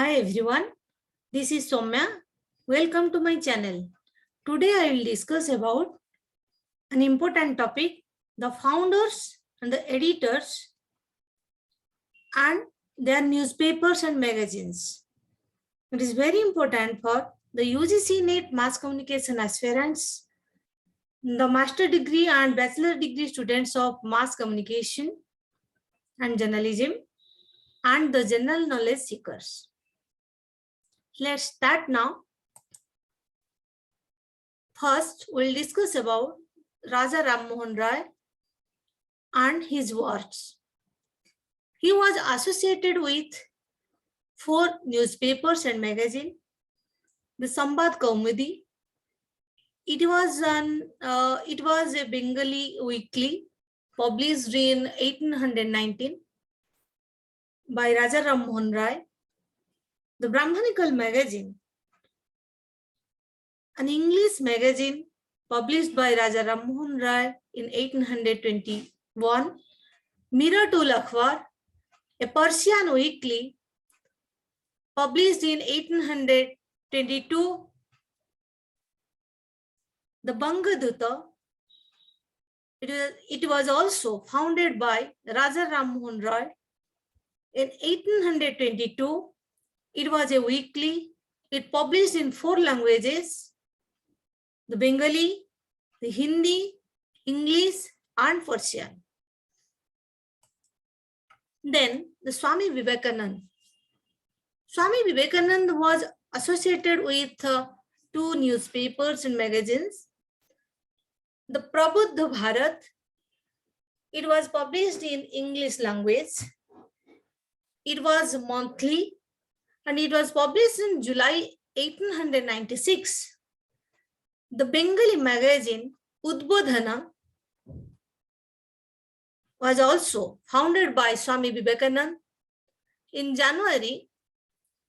Hi everyone, this is Saumya. Welcome to my channel. Today I will discuss about an important topic, the founders and the editors and their newspapers and magazines. It is very important for the UGC NET mass communication aspirants, the master degree and bachelor degree students of mass communication and journalism, and the general knowledge seekers. Let's start now. First, we'll discuss about Raja Rammohan Roy and his works. He was associated with 4 newspapers and magazines. The Sambad Kaumudi. It was a Bengali weekly published in 1819 by Raja Rammohan Roy. The Brahmanical magazine, an English magazine published by Raja Rammohan Roy in 1821. Miratul Akhbar, a Persian weekly published in 1822. The Bangaduta, it was also founded by Raja Rammohan Roy in 1822. It was a weekly. It published in 4 languages, the Bengali, the Hindi, English, and Persian. Then the Swami Bibekanand. Swami Bibekanand was associated with 2 newspapers and magazines. The Prabuddha Bharat, it was published in English language. It was monthly and it was published in July 1896. The Bengali magazine Udbodhana was also founded by Swami Bibekanand in January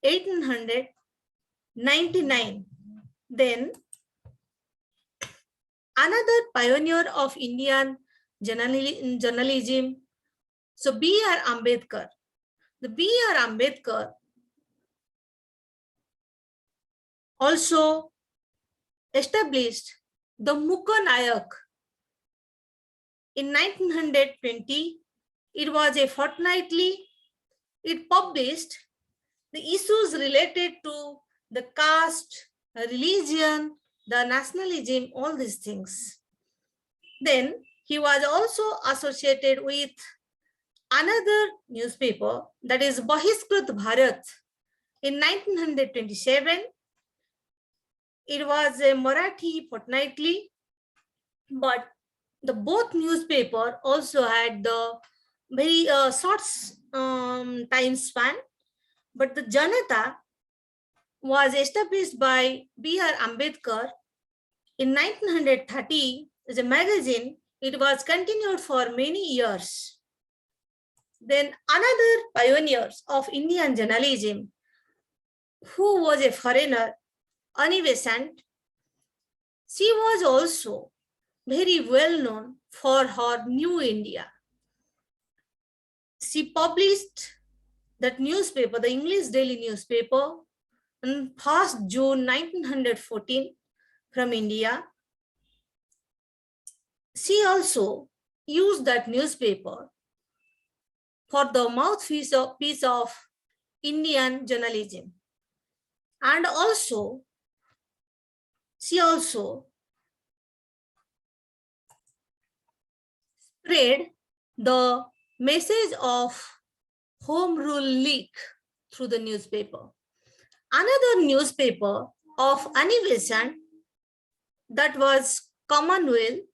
1899. Then another pioneer of Indian journalism, so B.R. Ambedkar. The B.R. Ambedkar also established the Mukha Nayak. In 1920, it was a fortnightly. It published the issues related to the caste, religion, the nationalism, all these things. Then he was also associated with another newspaper, that is Bahiskrit Bharat. In 1927, it was a Marathi fortnightly, but the both newspaper also had the very short time span. But the Janata was established by B.R. Ambedkar in 1930 as a magazine. It was continued for many years. Then another pioneers of Indian journalism, who was a foreigner, Besant. She was also very well known for her New India. She published that newspaper, the English daily newspaper, on 1st June 1914 from India. She also used that newspaper for the mouthpiece of Indian journalism. And also, she also spread the message of Home Rule League through the newspaper. Another newspaper of Besant, that was Commonwealth,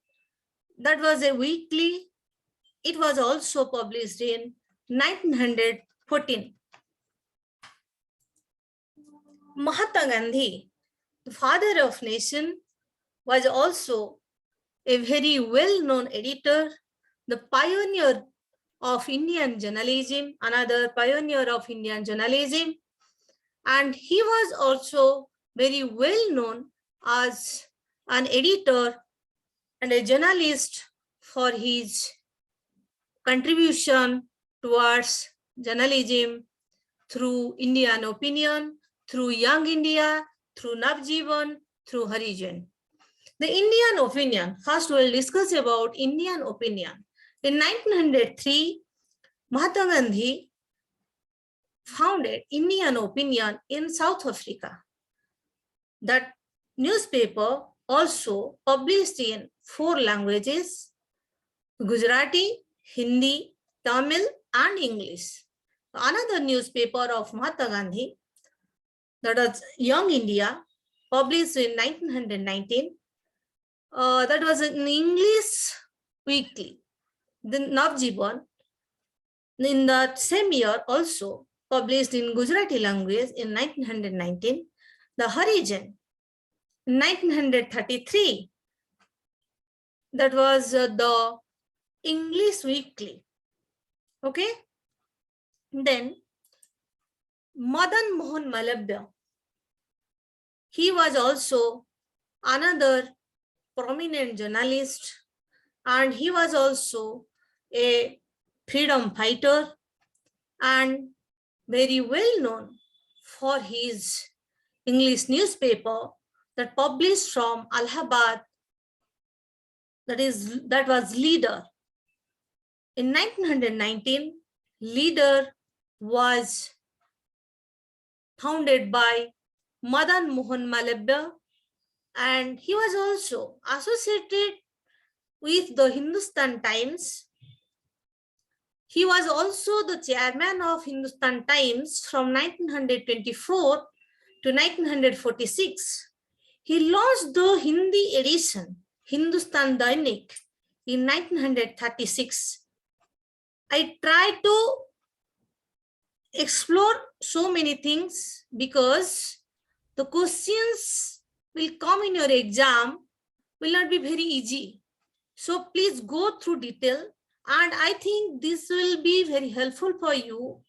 that was a weekly. It was also published in 1914. Mahatma Gandhi, the father of nation, was also a very well-known editor, the pioneer of Indian journalism, another pioneer of Indian journalism. And he was also very well known as an editor and a journalist for his contribution towards journalism through Indian Opinion, through Young India, through Navjivan, through Harijan. The Indian Opinion. First, we'll discuss about Indian Opinion. In 1903, Mahatma Gandhi founded Indian Opinion in South Africa. That newspaper also published in 4 languages: Gujarati, Hindi, Tamil, and English. Another newspaper of Mahatma Gandhi, that was Young India, published in 1919. That was an English weekly. The Navjivan, in that same year, also published in Gujarati language in 1919. The Harijan, in 1933, that was the English weekly. Okay. Then Madan Mohan Malaviya, he was also another prominent journalist, and he was also a freedom fighter and very well known for his English newspaper that published from Allahabad, that was Leader. In 1919, Leader was founded by Madan Mohan Malaviya, and he was also associated with the Hindustan Times. He was also the chairman of Hindustan Times from 1924 to 1946. He launched the Hindi edition, Hindustan Dainik, in 1936. I tried to explore so many things because the questions will come in your exam will not be very easy. So please go through detail, and I think this will be very helpful for you.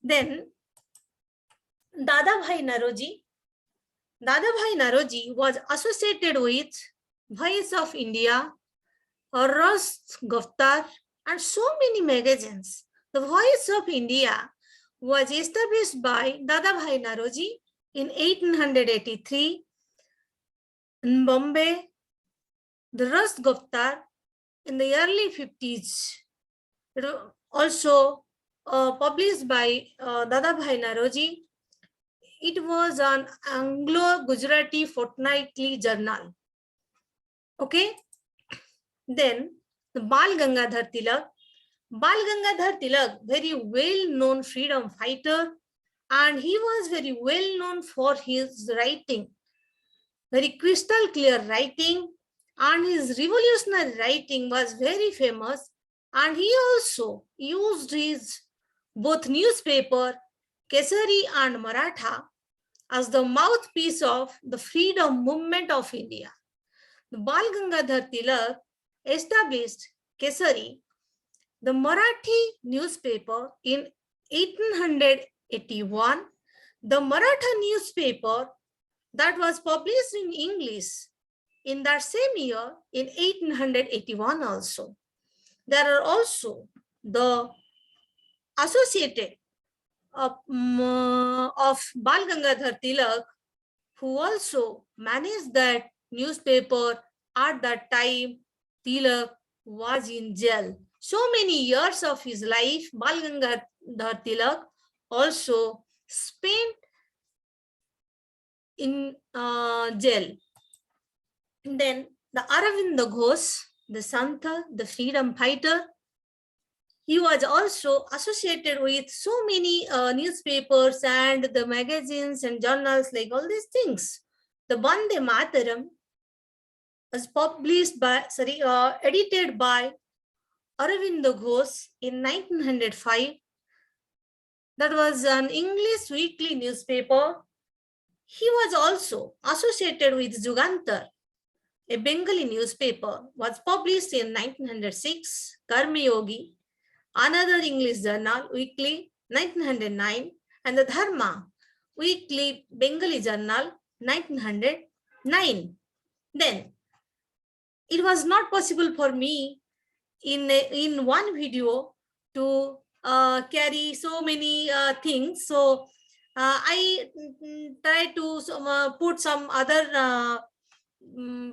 Then Dada bhai Naroji. Dada bhai Naroji was associated with Voice of India, Rust Gaftar, and so many magazines. The Voice of India was established by Dada bhai Naroji in 1883 in Bombay. The Rust Gaftar in the early 50s. It was also published by Dada bhai Naroji. It was an Anglo-Gujarati fortnightly journal. Okay. Then the Bal Gangadhar Tilak. Bal Gangadhar Tilak, very well-known freedom fighter, and he was very well known for his writing, very crystal clear writing, and his revolutionary writing was very famous. And he also used his both newspaper, Kesari and Maratha, as the mouthpiece of the freedom movement of India. The Bal Gangadhar Tilak established Kesari, the Marathi newspaper, in 1881. The Maratha newspaper that was published in English in that same year in 1881 also. There are also the associated of Bal Gangadhar Tilak, who also managed that newspaper at that time. Tilak was in jail. So many years of his life, Bal Gangadhar Tilak also spent in jail. And then the Aravinda Ghosh, the Santa, the freedom fighter, he was also associated with so many newspapers and the magazines and journals, like all these things. The Vande Mataram was edited by Aravinda Ghosh in 1905. That was an English weekly newspaper. He was also associated with Jugantar, a Bengali newspaper, was published in 1906. Karmayogi, another English journal, weekly, 1909, and the Dharma, weekly Bengali journal, 1909. Then it was not possible for me in one video to carry so many things. So I try to put some other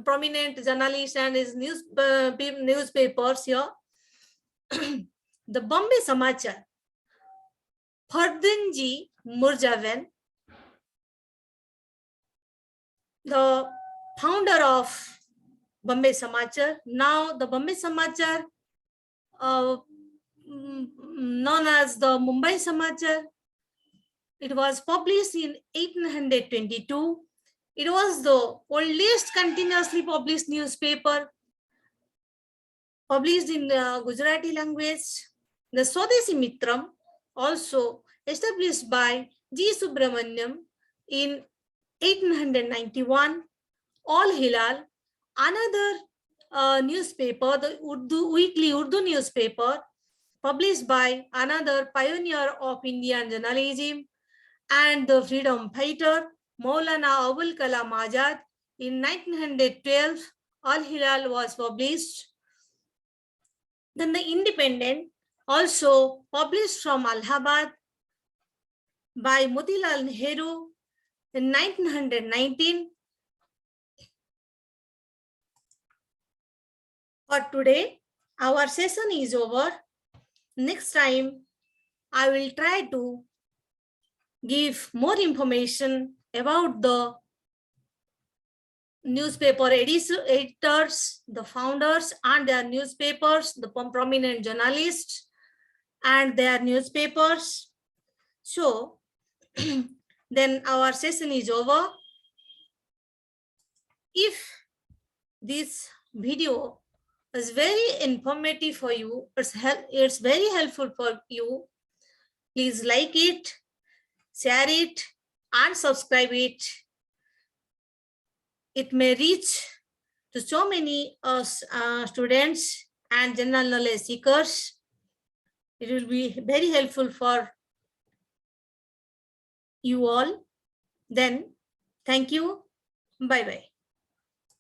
prominent journalists and his newspapers here. The Bombay Samachar, Fardinji Murjavan, the founder of Bombay Samachar. Now the Bombay Samachar, known as the Mumbai Samachar, it was published in 1822. It was the oldest continuously published newspaper published in the Gujarati language. The Swadeshi Mitram, also established by G. Subramaniam in 1891. All Hilal, another newspaper, the weekly Urdu newspaper, published by another pioneer of Indian journalism and the freedom fighter, Maulana Abul Kalam Azad. In 1912, Al Hilal was published. Then the Independent, also published from Allahabad by Motilal Nehru in 1919. For today, our session is over. Next time, I will try to give more information about the newspaper editors, the founders and their newspapers, the prominent journalists and their newspapers. So then our session is over. If this video is very informative for you, it's very helpful for you, please like it, share it and subscribe it. It may reach to so many students and general knowledge seekers. It will be very helpful for you all. Then, thank you. Bye-bye.